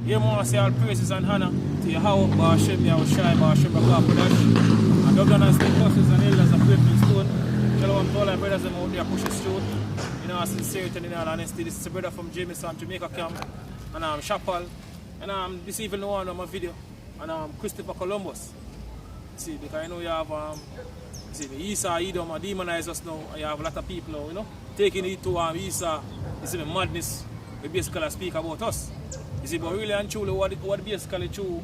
Here I want to say all praises and honor to Yahweh, Ba'ashem, Yahushai, Ba'ashem, Ba'akapodash. And governor and state pastors and elders of Great Stone. Shalom to all our brothers and out there pushing through. In all sincerity and in all honesty, this is a brother from Jameson, Jamaica camp. And I'm Chapel. And this evening one on my video. And I'm Christopher Columbus. See, because I know you have see, the Esau, Edom, demonize us now. And you have a lot of people now, you know, taking it to Esau. You see the madness. We basically speak about us. You see, but really and truly, what basically true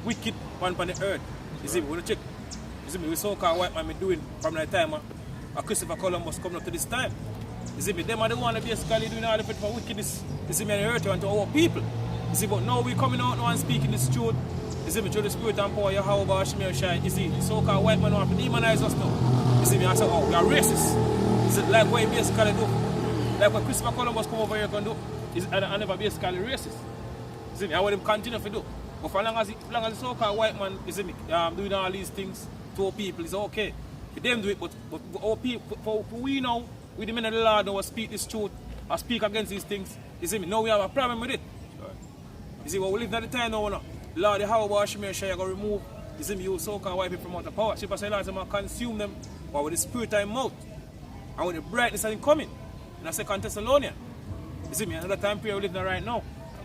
wicked one on the earth. You see, we check. You see, we so-called white man doing from that time. Christopher Columbus coming up to this time. You see, them are the one that basically doing all of it for wickedness. You see, me on the earth and to our people. You see, but now we coming out now and speaking this truth. You see, me through the spirit and power, Yahweh, Ba'ashem, Shine. You see, the so-called white man want to demonize us now. You see, me I say, oh, we are racist. You see, like what he basically do. Like what Christopher Columbus come over here can do, is I never basically racist. You see me, I want him continue to do. But for long as the so-called white man, you see me, doing all these things to our people, it's okay. For them do it, but our people, for we know, we the men of the Lord now speak this truth, or speak against these things, you see me, now we have a problem with it. You see, well, we live at the time now, no? Lord, the how about Shemir Shai, going to remove, you see me, you so-called white people from out of power. She say, Lord, I'm consume them, but with the spirit I'm out, and with the brightness I'm coming. In 2 Thessalonians. You see me, another time period we live in right now.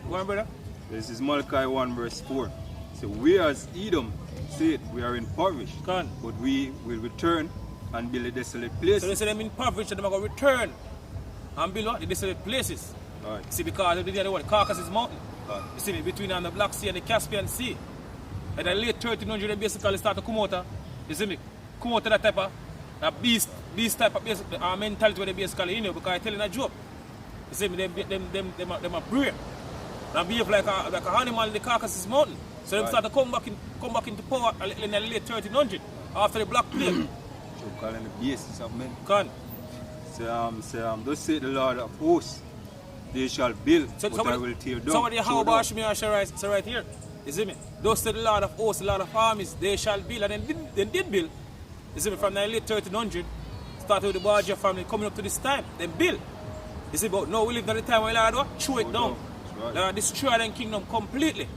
Go on, brother. This is Malachi 1 verse 4. So we as Edom said we are impoverished, but we will return and build a desolate place. So they say them impoverished and they're going to return and build what? The desolate places. Right. You see, because they did what? Caucasus Mountain. Right. You see me, between the Black Sea and the Caspian Sea. In the late 1300s, they basically start to come out. You see me? Come out to that type of beast type of mentality where they basically in you, because I tell you a joke. You see me, them are brave. They behave like an animal in the Caucasus Mountain. So they start to come back into power in the late 1300s after the Black Plague. So calling the basis of men. Can. So thus say the Lord of hosts, they shall build, but I will tear down. Somebody how about Shemir Shai right here. You see me? Thus say the Lord of hosts, the Lord of armies, they shall build. And they did build. You see me, from the late 1300s, started with the Barger family coming up to this time, then build. You see, but now we live at the time where Lord what? Chew it down. Right. Lord destroy the kingdom completely.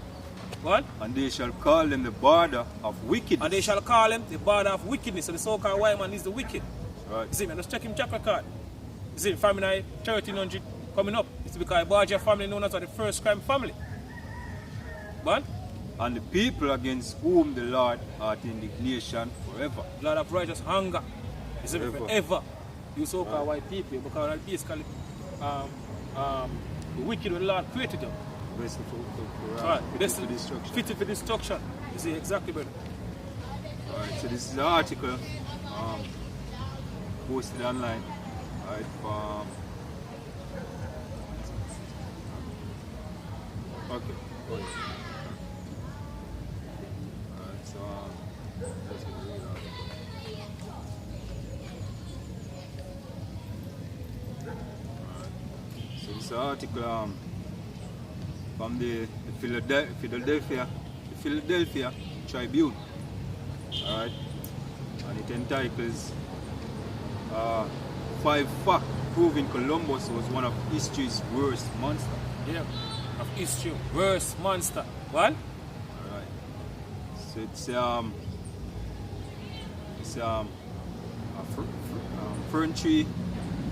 What? And they shall call them the border of wickedness. And they shall call them the border of wickedness. So the so-called white man is the wicked. Right. You see me, just check him track record. You see, family 1300 coming up. It's because the Barger family known as the first crime family. What? And the people against whom the Lord hath indignation forever. Lord of righteous hunger. You see, forever. You so-called white people, because basically the wicked when the Lord created them. Fitted for destruction. You see, exactly, brother. Alright, so this is the article posted online. Right, from okay. Alright, so let's get read out. So this article from the Philadelphia Tribune, alright, and it entitles 5 facts proving Columbus was one of history's worst monsters. Yeah, of history, worst monster. What? Alright, so it's a fern tree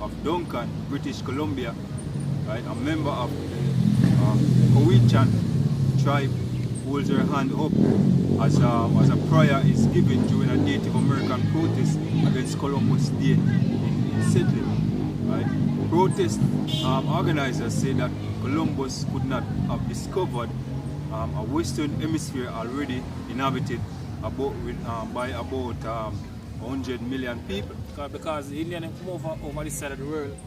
of Duncan, British Columbia, right? A member of the Cowichan tribe holds her hand up as a prayer is given during a Native American protest against Columbus' Day in settlement. Right? Protest organizers say that Columbus could not have discovered a Western Hemisphere already inhabited by about 100 million people. Because the Indians come over this side of the world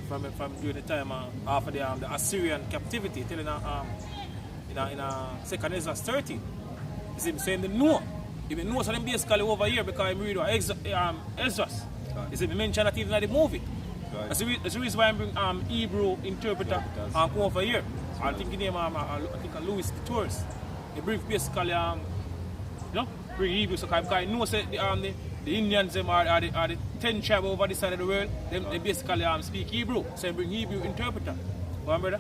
from during the time after the Assyrian captivity till in 2 Ezra 30. You see him saying the Noah. Even Noah, so them basically over here because I'm reading Ezra's. You see, we mentioned that even in the movie. Right. That's the reason why I bring Hebrew interpreter come over here. I think his name Louis Tourist. They bring basically bring Hebrew, so because I know the Indians them are the 10 tribes over this side of the world. They basically speak Hebrew, so they bring Hebrew interpreter. Go on, brother.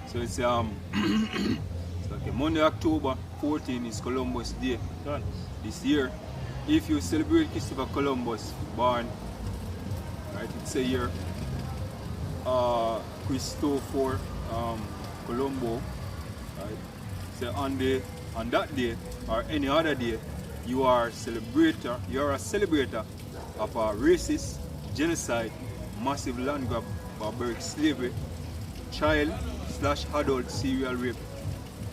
So it's it's like a Monday, October 14 is Columbus Day. Go on. This year. If you celebrate Christopher Columbus born, right, it's a year Christopher Colombo, right? So on that day or any other day, you are a celebrator of a racist, genocide, massive land grab, barbaric slavery, child/adult serial rape,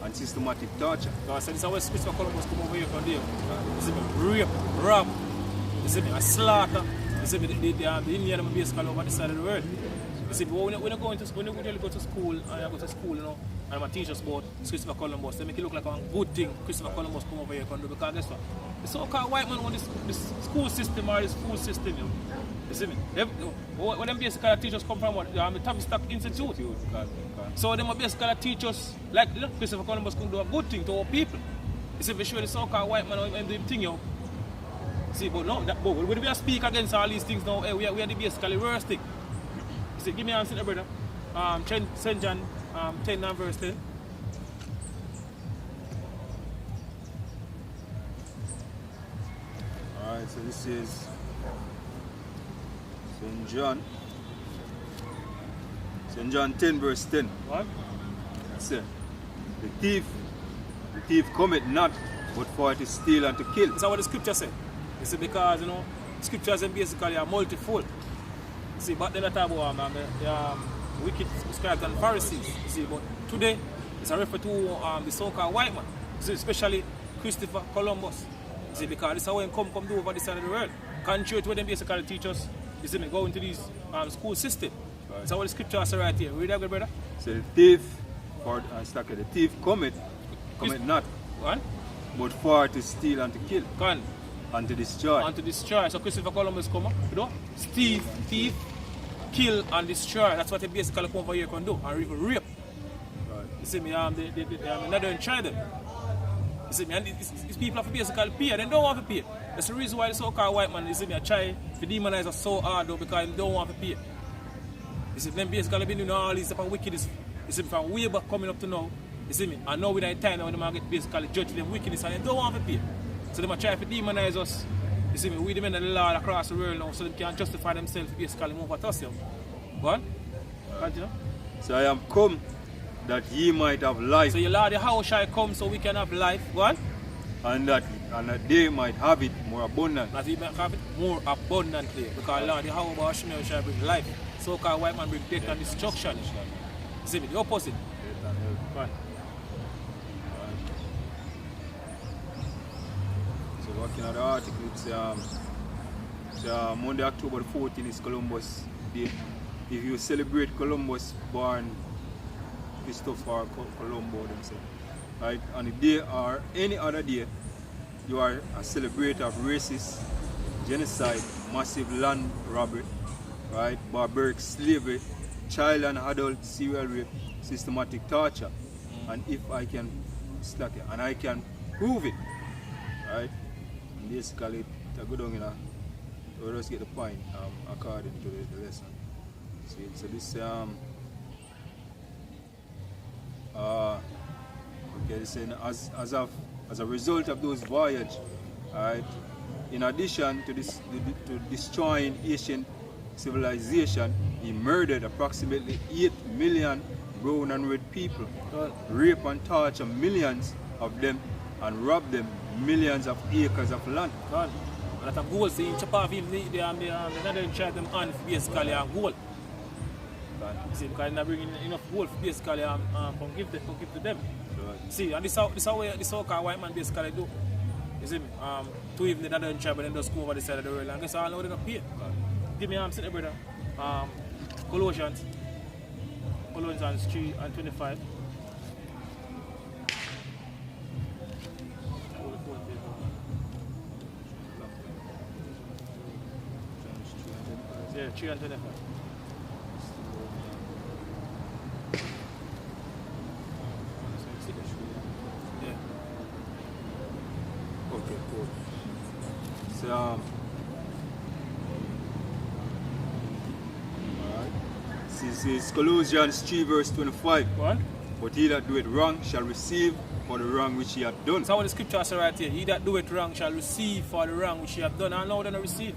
and systematic torture. So this is where Christopher Columbus come over here from there. You see me, rape, rob, you see me, a slaughter. You see me, the Indian are basically over the side of the world. You see, when you go to school, and you go to school, you know, and my teachers about Christopher Columbus, they make it look like a good thing Christopher Columbus come over here can do, because guess what? The so-called white man want this school system or this food system, you know. You see me? When them basically teachers come from what? The Tavistock Institute. So them basically teachers like Christopher Columbus can do a good thing to our people. You see, we show the so-called white man and the thing, you know. See, but no, but when we speak against all these things now, we are the basically worst thing. You see, give me a answer, brother. St. John 10 and verse 10. Alright, so this is St. John 10 verse 10. What? That's it. The thief cometh not, but for to steal and to kill. That's what the scripture says. You see, because, you know, scriptures are basically are multifold. You see, but then I talk about the wicked scribes and Pharisees. You see, but today, it's a refer to the so-called white man. You see, especially Christopher Columbus. You see, because this is how he come do over this side of the world. Contrary to what them basically teach us, you see me, go into these school system. Right. That's what the scripture says right here. Read that, good brother. So the thief cometh not. What? But for to steal and to kill. Can. And to destroy. And to destroy. So Christopher Columbus come up, you know? Thief, kill and destroy. That's what they basically come over here can do. And even rape. Right. You see me, they not try them. You see me, and these people have to basically pay. They don't want to pay. That's the reason why the so-called white man, you see me, I try to demonize us so hard though, because they don't want to pay. You see, them basically been doing all these type of wickedness. You see me, from way back coming up to now. You see me, and now with that time now when they get basically judge them wickedness and they don't want to pay. So they might try to demonize us. You see me, we demand the law across the world now so they can justify themselves to basically move at us. What? Continue. So I am come that ye might have life. So your Lord, how shall I come so we can have life? What? And that they might have it more abundant. That we might have it more abundantly. Because Lord, how about Shemel shall bring life? So-called white man bring death and destruction. You see me, the opposite. Right. So working at the article, it's Monday, October 14 is Columbus Day. If you celebrate Columbus born Christopher Colombo themselves, right, on the day or any other day, you are a celebrator of racist, genocide, massive land robbery, right, barbaric slavery, child and adult serial rape, systematic torture, and if I can slack it, and I can prove it, right, and basically to go down in a, we'll just get the point according to the lesson. See, so this okay, this as a result of those voyages, right, in addition to this to destroying ancient civilization, he murdered approximately 8 million brown and red people, rape and torture millions of them, and robbed them millions of acres of land. God. And that gold, so in chop off him, they not try them on basically on gold. You see, because they're not bringing enough gold basically from give to them. Right. See, and this how called white man basically do. You see me? To even they don't try, but then just come over the side of the world. And guess all know they don't pay. Give me sit there, brother. Colossians 3 and 25. Yeah, 3 and 25. Yeah. Okay, cool. So This is Colossians 3 verse 25. What? But he that doeth wrong shall receive for the wrong which he hath done. So what the scripture says right here, he that doeth wrong shall receive for the wrong which he have done. And now they don't receive.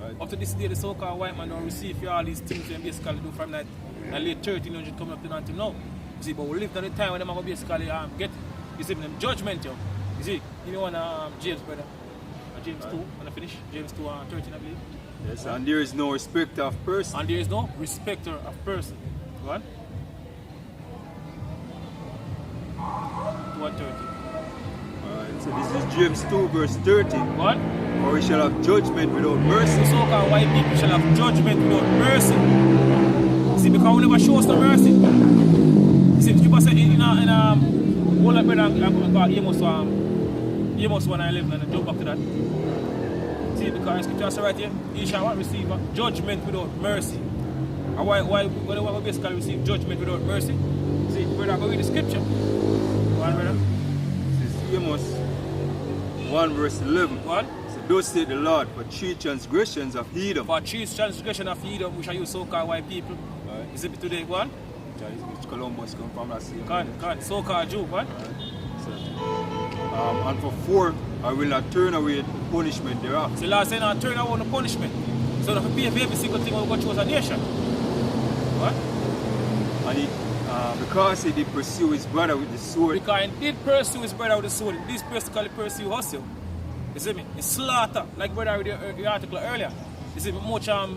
Right. Up to this day, the so-called white man don't receive for all these things they basically do from that late 1300 coming up to until now. You see, but we live in the time when they're going to basically get, you see, them judgment, yo. You see, you know, James, brother. James 2, when I finish, James 2 and 13, I believe. Yes, and there is no respecter of person. And there is no respecter of person. Go on. 2 and 13. Alright, so this is James 2 verse 30. What? For we shall have judgment without mercy. The so-called white people shall have judgment without mercy. See, because we never show us no mercy. See, the people say in whole of brother, Amos 1:11, and I jump back to that. See, because the scripture says right here, he shall receive judgment without mercy. And why we basically receive judgment without mercy? See, brother, go read the scripture. One, brother. This is Amos 1 verse 11. What? So thus saith the Lord, for 3 transgressions of Edom. For 3 transgressions of Edom, we shall use so-called white people. Right. Is it today, one? Which Columbus come from that same. God, so-called Jew, what? And for 4, I will not turn away the punishment thereof. So Lord said, not turn away the punishment. So don't pay for every single thing we go choose a nation. What? And he, because he did pursue his brother with the sword. Because he did pursue his brother with the sword. This basically pursue us. You see me? It's slaughter. Like brother read the article earlier. You see me? Much the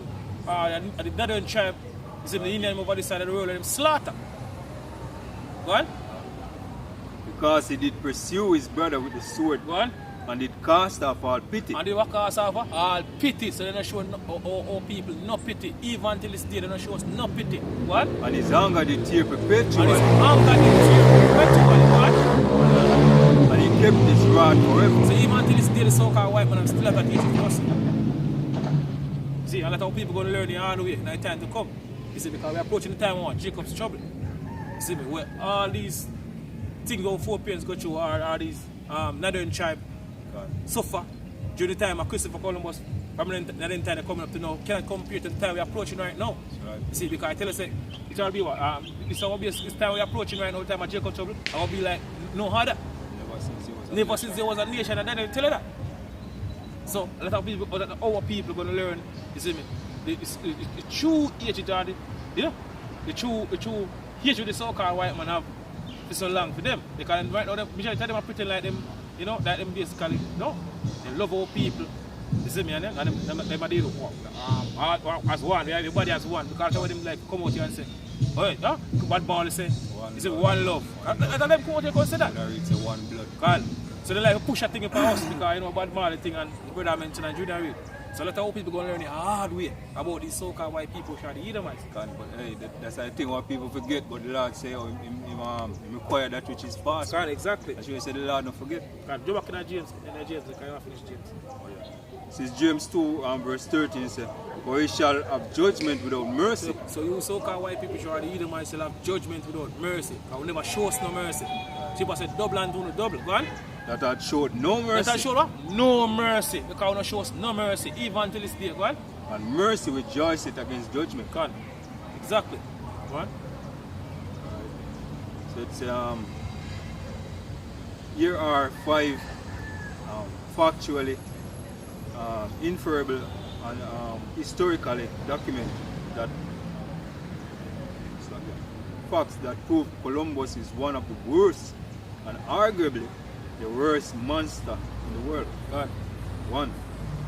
Northern tribe, you see me, the Indian over this side of the world, and them slaughter. What? Because he did pursue his brother with the sword. What? And did cast off all pity. And they were cast off all pity. So they don't show all people no pity. Even until this day, they don't show us no pity. What? And his anger did tear perpetually. And his anger did tear perpetually. What? And he kept his rod forever. So even until this day, the so-called white man, I'm still at teaching to us. See, a lot of people going to learn the hard way in the time to come. You see, because we're approaching the time of Jacob's trouble. You see me? Where all these things our foreparents go through, all these Northern tribe suffer during the time of Christopher Columbus, from the time they're coming up to now, can't compare to the time we're approaching right now. Right. You see, because I tell us, it will be what? This time we're approaching right now, the time of Jacob's trouble, I will be like, no harder. Never since there was a nation, and then they tell you that. So, a lot of people, our people are going to learn, you see me, the true hatred, you know, the true hatred the so-called white man have for so long for them. Because right now, majority of them are pretend like them, you know, that them basically, no, they love our people, you see me, and them are deal as one, everybody as one, because some of them like come out here and say, oh, yeah, bad ball, say, you say one love. And them come out here and say that. It's a one blood. God. So they like push a thing for us because, you know, bad ball thing and the brother mentioned and Judah read. So a lot of people going to learn the hard way about these so-called white people who are the Edomites. But hey, that's the thing what people forget, but the Lord say, oh, he require that which is fast. God, exactly. That's why he said the Lord don't forget. God, go back in James, like I finish James. Oh, yeah. This is James 2 verse 13, it says, for he shall have judgment without mercy. So you so-called white people who are the Edomites shall have judgment without mercy. God will never show us no mercy. People say double and do no double. Go on. That had showed no mercy. That had showed what? No mercy. Because will not show us no mercy, even until this day. Go on. And mercy rejoiceth against judgment. God. Exactly. Go on. So it's here are 5 factually, inferable and historically documented that facts that prove Columbus is one of the worst and arguably the worst monster in the world. God. 1.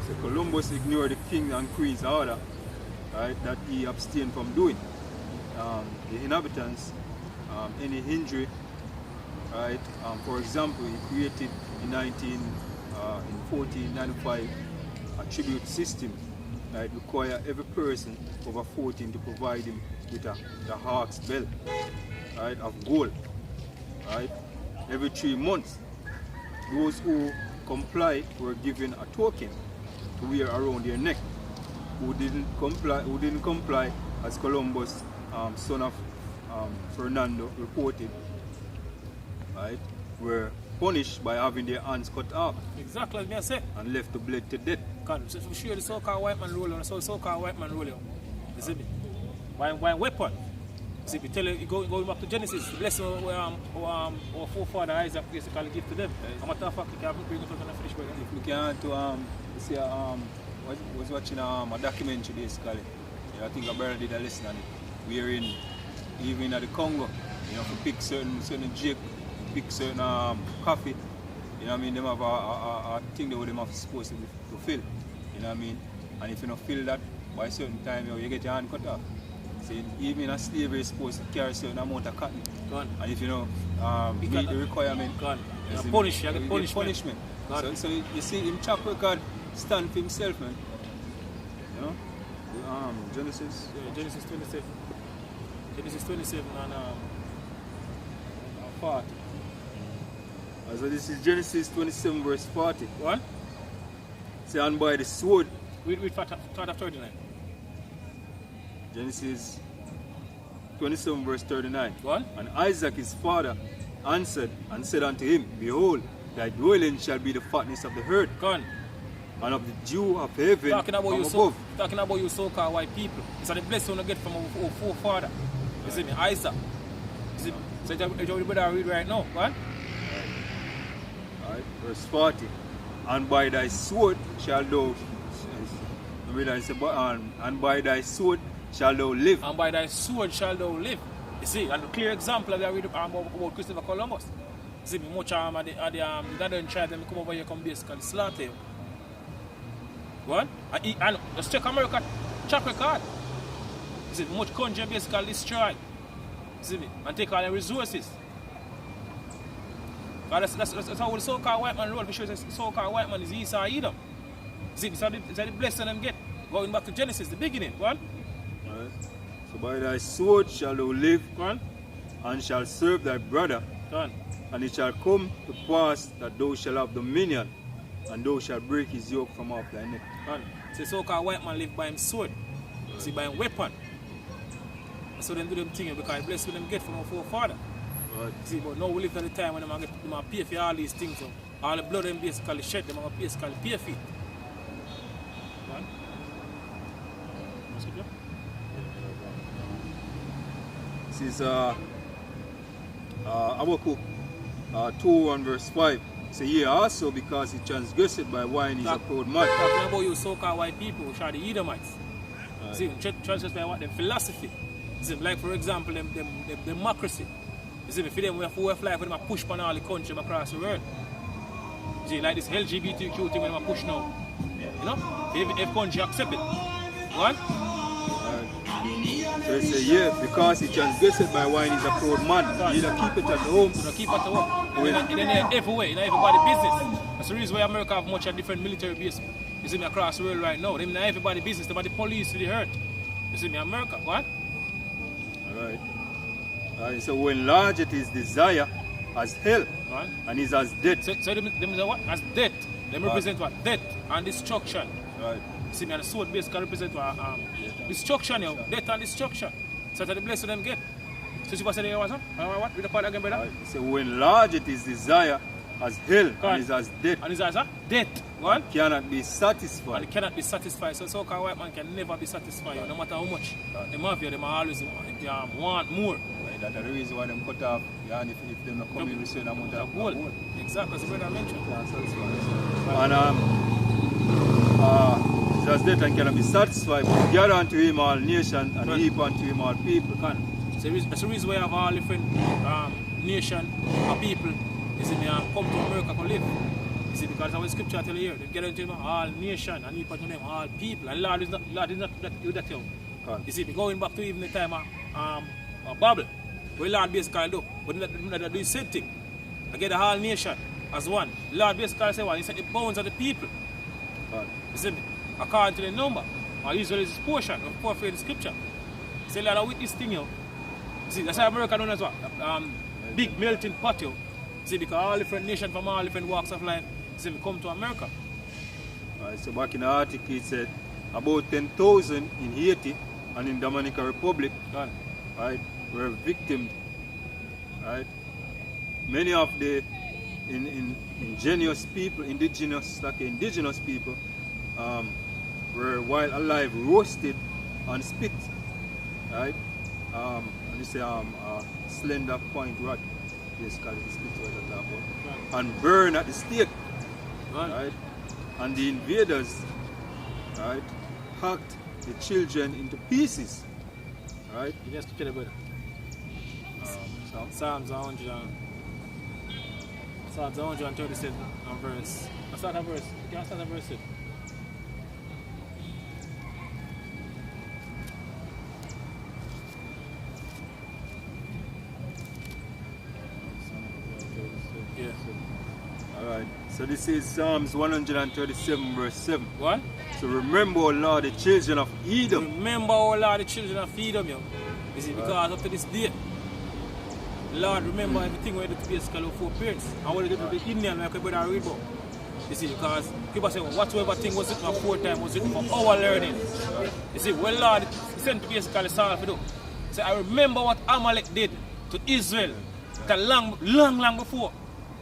So Columbus ignored the king and queen's order, right, that he abstained from doing. The inhabitants, any injury, right? For example, he created in 1495 a tribute system that require every person over 14 to provide him with a hawk's bell, right, of gold, right? Every 3 months, those who comply were given a token to wear around their neck. Who didn't comply, as Columbus, son of Fernando, reported, right, were punished by having their hands cut off. Exactly as I said. And left to bleed to death. God, so for sure the so-called white man rule on, so-called white man rule on. You see me? buying weapon. See, we tell you, going back to Genesis, the blessing our forefather Isaac basically give to them. A matter of fact, you can bring it up and finish with it. If you can see was watching a documentary basically. Yeah, I think a brother did a lesson on it. We're in even at the Congo, you know, to pick certain drink, pick certain coffee. You know what I mean? Them have a thing that them have supposed to fill. You know what I mean? And if you don't feel that by a certain time, you get your hand cut off. See, even a slavery is supposed to carry a certain amount of cotton. Gone. And if you know meet the requirement, gone. You get punishment. So you see him track record stand for himself, man. You know? Genesis. Yeah, Genesis 27. Genesis 27 and 40. So this is Genesis 27 verse 40. What? Say, and by the sword. We thought of 39. Genesis 27 verse 39. What? And Isaac his father answered and said unto him, Behold, thy dwelling shall be the fatness of the herd, Gone. and of the dew of heaven Talking about from you above. talking about you so-called white people. It's a blessing you get from our forefather. You see me? Isaac. You see me? So it's what I read right now. What? Right. Verse 40. And by thy sword shall thou and by thy sword shall thou live. And by thy sword shall thou live. You see, and a clear example of that I read about Christopher Columbus. You see, much of the northern tribe them come over here come basically slaughter you. What? And let's check America track record. You see, much country basically destroy. You see me? And take all the resources. That's how the so-called white man roll. For sure, the so-called white man is Esau Edom. See, it's the blessing them get. Going back to Genesis, the beginning. Go on. Right. So by thy sword shall thou live, Go on. and shall serve thy brother. Go on. And it shall come to pass that thou shalt have dominion, and thou shalt break his yoke from off thy neck. Go on. See, so-called white man live by his sword. Right. See, by his weapon. So them do them thing because blessing them get from our forefather. Right. See, but now we live at the time when them pay for all these things. So all the blood them basically shed, them basically pay for it. Right? This is Habakkuk 2 and verse 5. Say, yea, also because he transgressed by wine is a proud man. Talking about you so-called white people, which are the Edomites. Right. See, transgressed by what? Them philosophy. See, like for example, them democracy. You see, for them, we have to fly for them to push on all the country across the world. See, like this LGBTQ thing when they push now. You know? Every country accept it. What? So he say, yeah, because he transgressed by wine is a proud man. You either keep it at home. You keep it at home. Everywhere, in everybody's business. That's the reason why America have much a different military base. You see me across the world right now. Them in everybody's business. Them are the police to the hurt. You see me, America. What? Alright. So when large it is desire as hell, Right. and is as death. So them is what? As death. Them represent what? Death and destruction. Right. See me, and the sword basically represent what? Destruction, you know. Death and destruction. So that's the blessing them get. So you say what? What? Read the part again, brother. Right. So when large it is desire as hell, and is as death. And is as death. What? Cannot be satisfied. And it cannot be satisfied. So so-called white man can never be satisfied, no matter how much. Them have you, them always want more. Right. That's the reason why them cut off, yeah, and if them not come in with certain amount of gold. Exactly, as the brother mentioned. And it's as death and cannot be satisfied, but gather unto him all nations and heap unto him all people. So that's the reason why you have all different nation or people is in come to America to live. You see, because our scripture tell you here, they get into him all nation and heap unto them all people. And Lord is not do that here. You see, going back to even the time of Babel, where Lord basically do, but not do the same thing. I get the whole nation as one. Lord basically say what? He said the bones of the people. You see me? According to the number, or Israel is portion of the scripture. Say, Lord, I with this thing, you see, that's why America known as what? Big melting pot, you see, because all different nations from all different walks of life, see, we come to America. Right, so back in the article it said about 10,000 in Haiti and in Dominican Republic, right, were victims. Right, many of the indigenous people were while alive roasted and spit. right? And this slender point rod, basically the scripture that I talk about, and burn at the stake, right? And the invaders, right, hacked the children into pieces, right? You just scripture, brother. Psalms 137 and verse. I start at verse. You can start at verse 6. Yeah. Alright. So this is Psalms 137 verse 7. What? So remember, O Lord, the children of Edom. Remember, O Lord, the children of Edom, yo. You see, because up to this day, Lord, remember everything we did to be a scholar of 4 parents. And what we did to the Indian, like a brother read about. You see, because people say, whatsoever thing was written aforetime was written for our learning. You see, well, Lord, he sent to be a scholar for do. So I remember what Amalek did to Israel long before.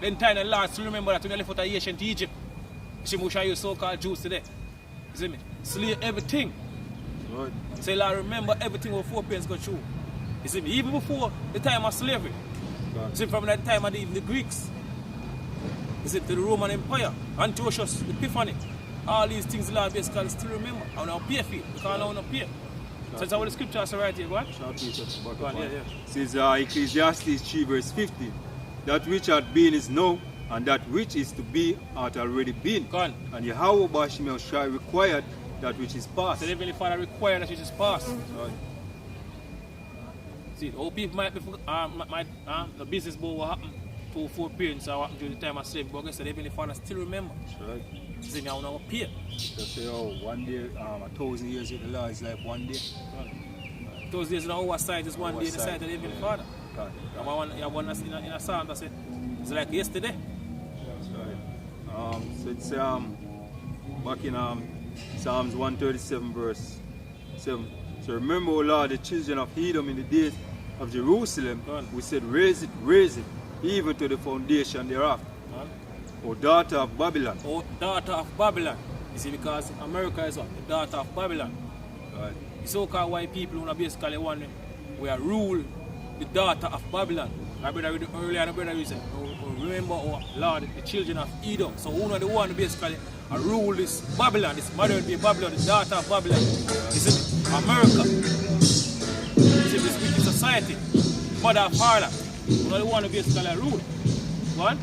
Then time the Lord still remember that when they left out of ancient Egypt. You see, we shall use so-called Jews today. You see me? Slay everything. Right. Say, Lord, remember everything what 4 parents go through. You see me? Even before the time of slavery. Right. You see, from that time of the Greeks. You see, to the Roman Empire, Antiochus, Epiphany. All these things, Lord, basically still remember. And I'll pay for it, because I don't pay. So that's how the scriptures are right here, go on. Go on, yeah. Says Ecclesiastes 3 verse 50. That which had been is now, and that which is to be hath already been. Go on. And Yahweh Bashim El Shai required that which is past. So the Heavenly Father required that which is past. Right. See, all people might be the business boy what happened to 4 parents or what happened during the time of slavery, but I guess the Heavenly Father still remember. That's right. See, me, I want to pay. Just say, oh, one day, 1,000 years with the Lord is like one day. Those days in our sight is one day in the sight of the Heavenly Father. God. You have one in a psalm that said, it's like yesterday. That's right. So it's back in Psalms 137 verse 7. So remember, O Lord, the children of Edom in the days of Jerusalem, we said, raise it, even to the foundation thereof. O daughter of Babylon. O daughter of Babylon. You see, because America is what? The daughter of Babylon. Right. The so-called white people who are basically one, we are rule the daughter of Babylon. My brother read earlier, brother said, remember, oh Lord, the children of Edom. So who are the one who basically rule this Babylon, this modern day Babylon, the daughter of Babylon. You see, America. You see, this wicked society, mother of harlot. Who are the one who basically rule. What?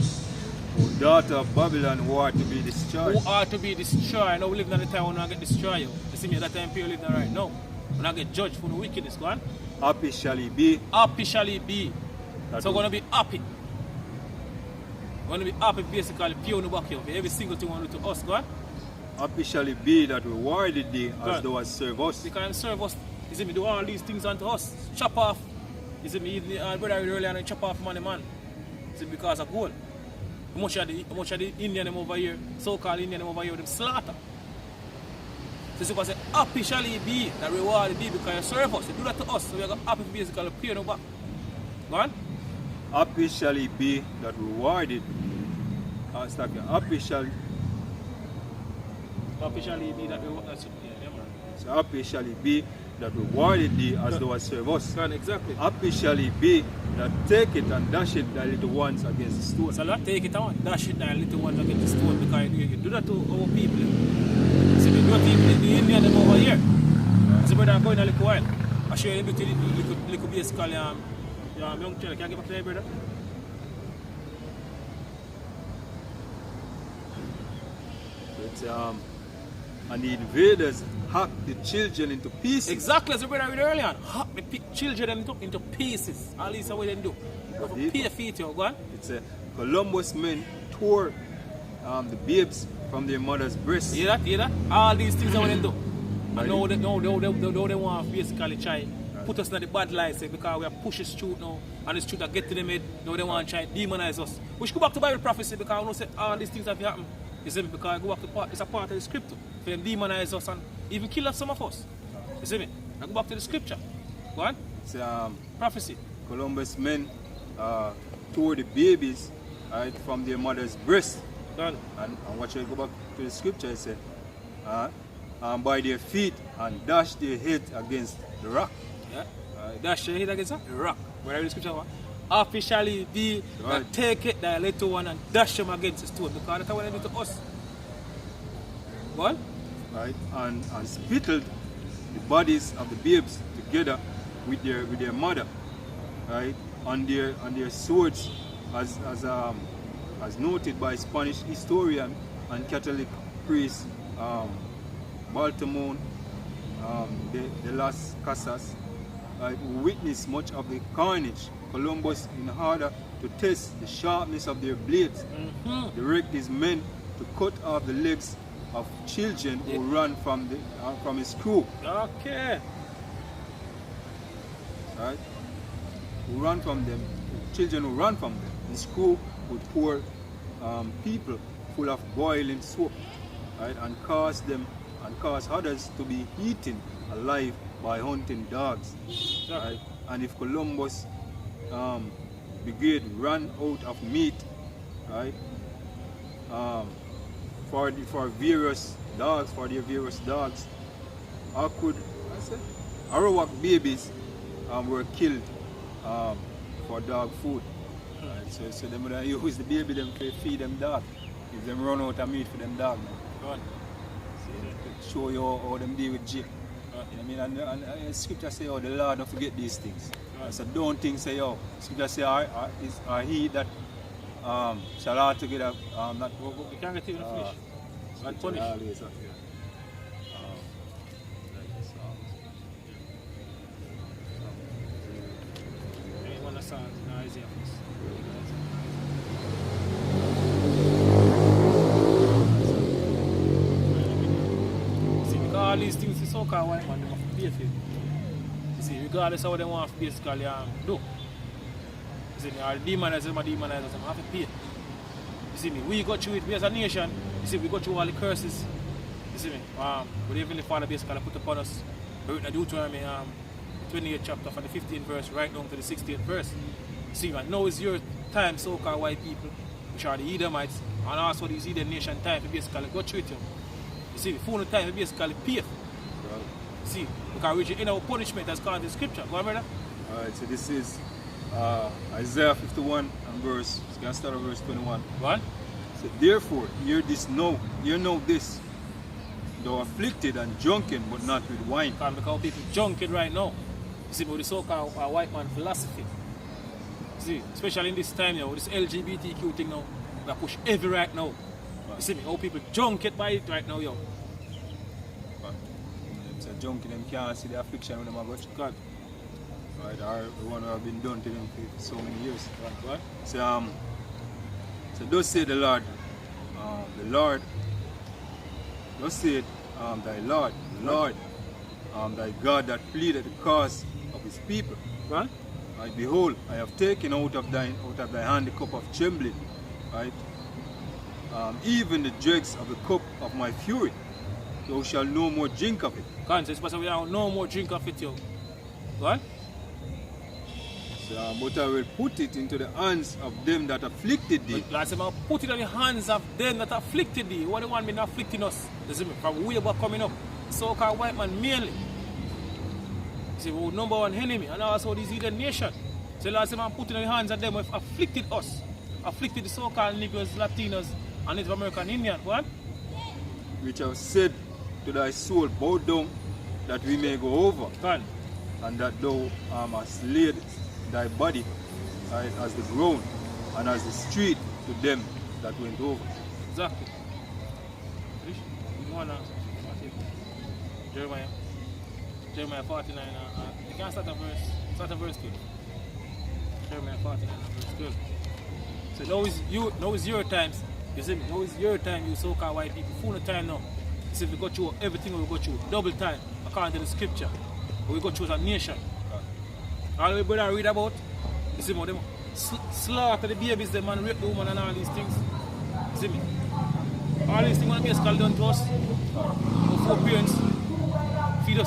O daughter of Babylon, who are to be destroyed. Who are to be destroyed. Now we live in the time when I get destroyed. You see me, that time people live right now. When I get judged for the wickedness, go on. Happy shall he be. Happy shall he be. That So we're going to be happy. We're going to be happy basically, pure in the back here. Every single thing we want to do to us, go on. Happy shall he be that rewarded thee as thou hast served us. They can serve us. You see me, do all these things unto us. Chop off. You see me, even brother earlier and chop off man. You see, because of gold. How much of the Indian them over here, so-called Indian them over here, them slaughter. So people say, happy shall he be that rewarded thee because you serve us. You do that to us, so we are happy to basically pay no back. Go on. Happy shall he be that rewarded. Happy shall he be that rewarded. So happy shall he be that rewarded thee as thou hast served us. Exactly. Happy shall he be that take it and dash it thy little ones against the stone. So not take it and dash it thy little ones against the stone because you do that to our people. So they do that to the Indian them over here. So brother, I'm going a little while. I'll show you a little basically young child. Can I give up to you, brother? It's, and the invaders hacked the children into pieces. Exactly as the brother read earlier on. Hack the children into pieces. At least that's what they do. Pay feet, you go on. It's a Columbus men tore the babes from their mother's breasts. Hear that? All these things are what they do. And now they want to basically try put us in the bad light because we are pushing truth now and this truth that get to them head. Now they want to try demonize us. We should go back to Bible prophecy because we know say all these things have happened. You see me? Because I go back to part, it's a part of the scripture. For them demonize us and even kill us some of us. You see me? I go back to the scripture. Go on. It's prophecy. Columbus men tore the babies from their mother's breast. Done. And what you go back to the scripture, it said, by their feet and dash their heads against the rock. Yeah? Dash your head against a rock. Where the scripture was? Officially be that take it, that little one, and dash them against the stone. Because that's what they do to us. What? Right? And spittled the bodies of the babes together with their mother. Right? On their swords, as noted by Spanish historian and Catholic priest Baltimore de las Casas, who witnessed much of the carnage. Columbus, in order to test the sharpness of their blades, direct his men to cut off the legs of children who ran from his crew. Okay. Right? Who ran from them, children who ran from them. His crew would pour people full of boiling soap, right, and cause others to be eaten alive by hunting dogs. Right? And if Columbus brigade ran out of meat, right, for their various dogs, Arawak babies were killed for dog food. Right? So they would use the baby them to feed them dog. If them run out of meat for them dog. Show you how them deal with Jake. I mean, and scripture say, oh, the Lord don't forget these things. So don't think, say, oh, scripture say, are he that shall altogether not... We can't get it in the flesh. And punish. Anyone that saw no Isaiah, please. See, because all these things is so-called white man, they have to pay for it. You see, regardless of what they want to basically do. You see, they are demonizers, they have to pay. You see me, we go through it, we as a nation, you see, we go through all the curses. You see me, what the Heavenly Father basically put upon us. We read the Deuteronomy, 28th chapter from the 15th verse right down to the 16th verse. You see, man, now is your time, so-called white people, which are the Edomites, and also these Eden nation time to basically go through it. You see, the full time to basically pay. Right. See, we can reach in our punishment as called in the scripture. Go on, brother. Alright, so this is Isaiah 51 and verse, it's going to start at verse 21. What? So therefore, hear know this, thou afflicted and drunken, but not with wine. Because people drunken right now. You see, with the so-called white man philosophy. See, especially in this time now, with this LGBTQ thing now, we push heavy right now. You see me, how people drunken by it right now, yo. So junkie them can't see the affliction when them are got God. Right, or the one who have been done to them for so many years. What? So thus say the Lord, thus say thy Lord, thy God that pleaded the cause of his people. What? Right, behold, I have taken out of thy hand the cup of trembling, right? Even the dregs of the cup of my fury. Thou shalt no more drink of it. Can't say, we have no more drink of it, yo. What? So, but I will put it into the hands of them that afflicted thee. Lord said, put it in the hands of them that afflicted thee. What the one been afflicting us? You see me? From way back coming up. So-called white man mainly. You see, we're number one enemy. And also these Eden nation. So Lord said, put it in the hands of them who have afflicted us. Afflicted the so-called Negroes, Latinos, and Native American Indian. What? Which have said to thy soul, bow down, that we may go over. Can. And that thou hast laid thy body, right, as the ground and as the street to them that went over. Exactly. Jeremiah 49. You can start a verse 2. Jeremiah 49 verse 12. So now is your time. You see, now is your time, you so-called white people. Full of time now. You see, we go through everything we go through. Double time, according to the scripture. But we go through as a nation. All we brother read about, you see, them slaughter the babies, them and rape the woman and all these things. You see me? All these things want to be basically done to us. Our parents feed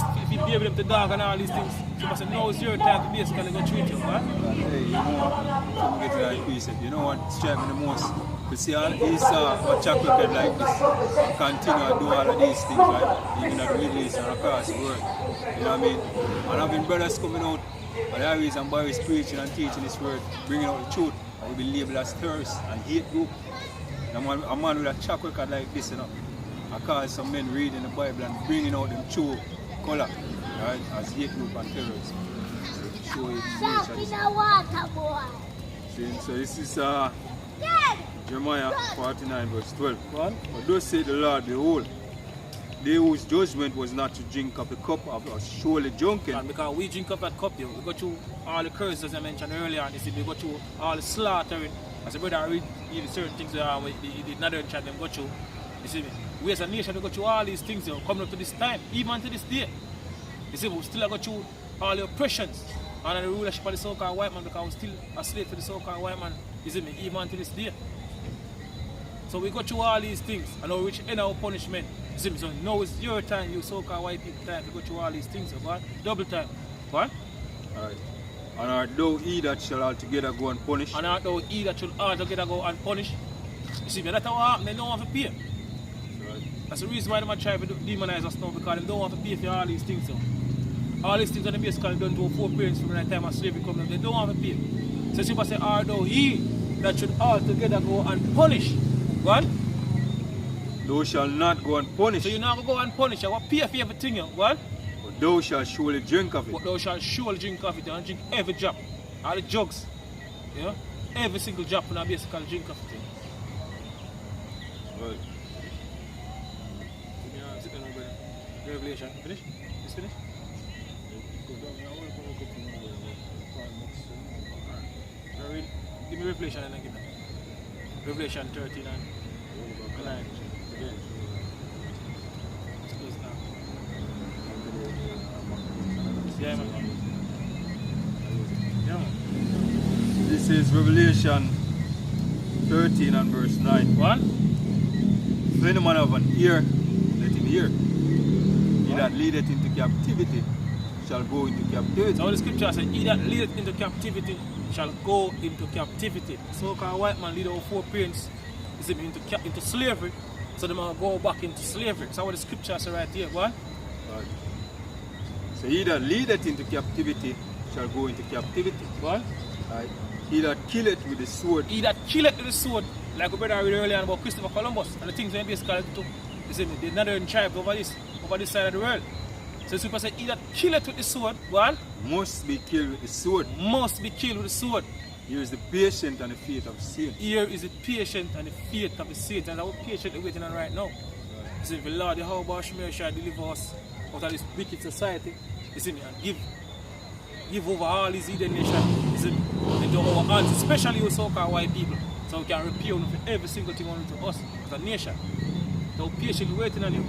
baby them to dog and all these things. So I said, now is your time to basically go treat you, right? Hey, you know what? Before we get to that precept, you know what strikes me the most? You see, he's a track record like this, and continue to do all of these things, right? Even at the Middle East and across the world. You know what I mean? And having brothers coming out, and Harris and Barry's preaching and teaching this word, bringing out the truth, and will be labeled as terrorists and hate group. And a man with a track record like this, you know, I call some men reading the Bible and bringing out them true color, right, as hate group and terrorists. So this is Jeremiah 49 verse 12. But thus said the Lord, behold, they whose judgment was not to drink of the cup of surely drunken. And because we drink of that cup, we go through all the curses as I mentioned earlier, and we go through all the slaughtering. As a brother read certain things he did not chat them go through. You see me? We as a nation we go through all these things coming up to this time, even to this day. You see, we still go through all the oppressions under the rulership of the so-called white man, because we're still a slave to the so-called white man. You see me? Even to this day. So we go through all these things and now we reach end our punishment. You see me? So now it's your time, you so-called white people time to go through all these things. So go on, double time. Go on. Alright. And art thou he that shall altogether go and punish? And art thou he that shall altogether go and punish? You see me? That's what happens. They don't want to pay. Right. That's the reason why they try to demonize us now, because they don't want to pay for all these things. So. All these things are basically done to our foreparents from the time of slavery coming. They don't want to pay. So people say, art thou he that should altogether go and punish? What? Thou shalt not go and punish. So you're not going to go and punish. You want to pay for everything. What? But thou shalt surely drink of it. But thou shalt surely drink of it and drink every drop. All the jugs. You know? Every single drop and basically drink of it. Right. Revelation. Finish? Is finish? Give me Revelation and then give me Revelation 13 and 9. Yeah, man. Yeah, man. This is Revelation 13 and verse 9. What? If any man have an ear, let him hear. He that leadeth into captivity shall go into captivity. So the scripture says, he that leadeth into captivity shall go into captivity. So-called white man lead our foreparents into slavery, so they might go back into slavery. So what the scripture says right here, what? Right. So he that leadeth into captivity shall go into captivity. What? Right. He that killeth with the sword. He that killeth with the sword, like we read earlier about Christopher Columbus and the things they basically took. You see me, the northern tribe over this side of the world. So people say, he that killeth with the sword, what? Must be killed with the sword. Must be killed with the sword. Here is the patient and the faith of the saints. Here is the patient and the faith of the saints, and our patient is waiting on right now. Right. You see, the Lord, the how about Shemir shall deliver us out of this wicked society. You see me, and give over all these heathen nations, you see me, into our hands, especially you so-called white people, so we can repair for every single thing on to us as a nation. So patiently waiting on you.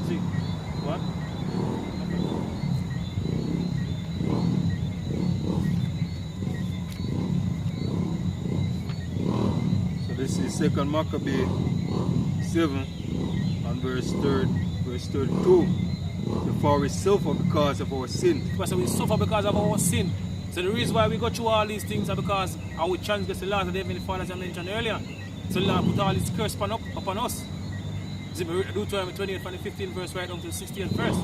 See, what? This is 2 Maccabee 7 and verse 32. For we suffer because of our sin. So we suffer because of our sin. So the reason why we go through all these things are because we transgress the laws of the Heavenly Father, as I mentioned earlier. So the Lord put all His curse upon us. See, Deuteronomy 28 from the 15th verse right down to the 16th verse.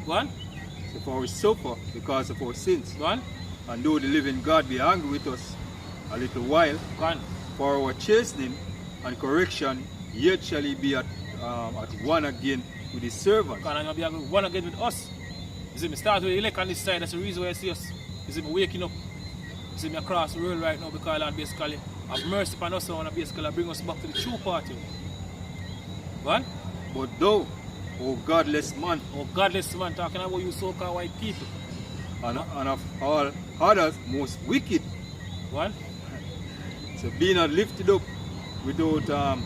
Go on. So for we suffer because of our sins. Go on. And though the living God be angry with us a little while, go on, for our chastening and correction, yet shall He be at one again with His servants. God, and be one again with us. You see me, start with the elect on this side. That's the reason why I see us. You see me waking up. You see me across the world right now, because Lord basically have mercy upon us and basically bring us back to the true party. What? But thou, O godless man, talking about you so-called white people, and of all others most wicked. What? So be not lifted up without a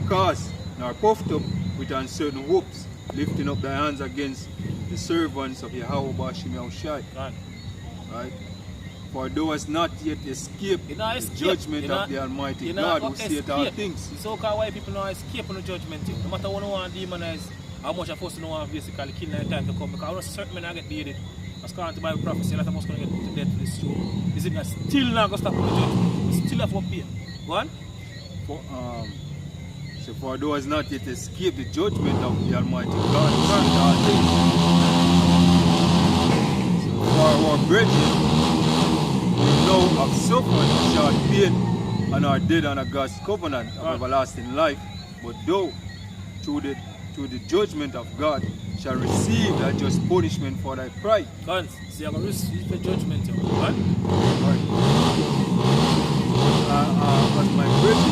cause, nor puffed up with uncertain hopes, lifting up thy hands against the servants of Yahweh Bashim Yahushai. Right? For thou hast not yet escaped the judgment of the Almighty God who seeth all things. The so-called white people now escape on the judgment. No matter what we want to demonize, how much of us don't want to basically kill in time to come. Because I know certain men are get beheaded. As according to Bible prophecy, a lot of us going to get put to death for this truth. Is it still not going to stop the judgment? We still have to pay. Go on. So for those not yet escape the judgment of the Almighty God, so for our brethren, we now have suffered a short pain and are dead under God's covenant of everlasting life, but though through the judgment of God shall receive that just punishment for thy pride. God, see, I'm going to receive the judgment, God. As my brethren,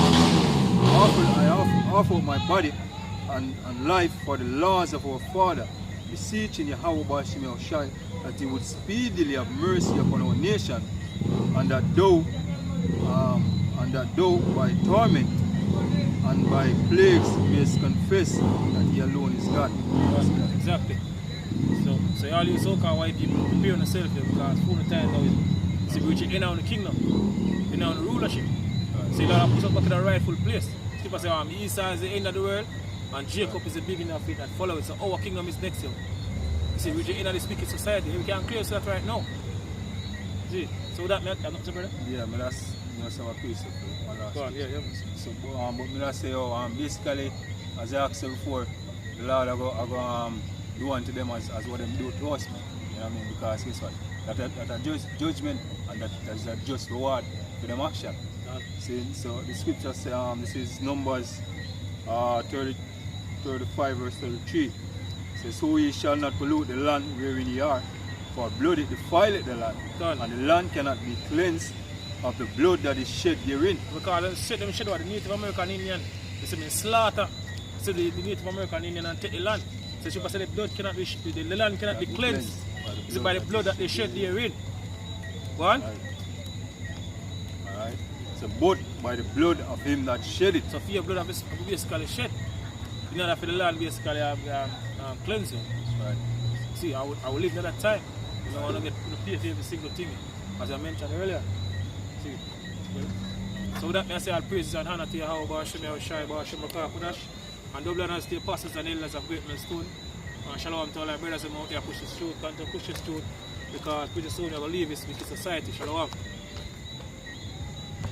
I offer my body and life for the laws of our Father, beseeching Yahweh Bashim Yahushai that he would speedily have mercy upon our nation, and that though by torment and by plagues mayest confess that he alone is God. Exactly. So all you so-called white people prepare yourself here, because full the time now is we're in on the kingdom, in on the rulership. So you gotta put us back in the rightful place. People say, Esau is the end of the world and Jacob is the beginning of it, and follow it. So our kingdom is next year. You see, we're in the speaking society. We can't clear that right now. See? So that I'm not brother? Yeah, but that's a piece of it. Go on, yeah. So but me say basically, as I asked before, the Lord I go do unto them as what them do to us, man. You know what I mean? Because guess what? That a judgment and that is a just reward for them action. See, so the scripture says this is Numbers 35 verse 33. It says, so ye shall not pollute the land wherein ye are, for blood it defileth the land, and the land cannot be cleansed of the blood that is shed therein. Because them shed what the Native American Indian, they say slaughter, so the Native American Indian and take the land. So she said the blood cannot be, the land cannot be cleansed. It's by the blood that they shed therein. Go on. Alright. So both by the blood of him that shed it. So for your blood of basically shed. In order for the land basically cleansing. Right. See, I will live another time. I want to get pay for every single thing, as I mentioned earlier. See. So with that I say all praises and honor to Yahweh Bashim Yahushai Bashim Makakudash, and double honors to the apostles and elders of Great Millstone. And shalom to all our brothers and out there push this truth, continue to push this truth, because pretty soon we will leave this wicked society. Shalom.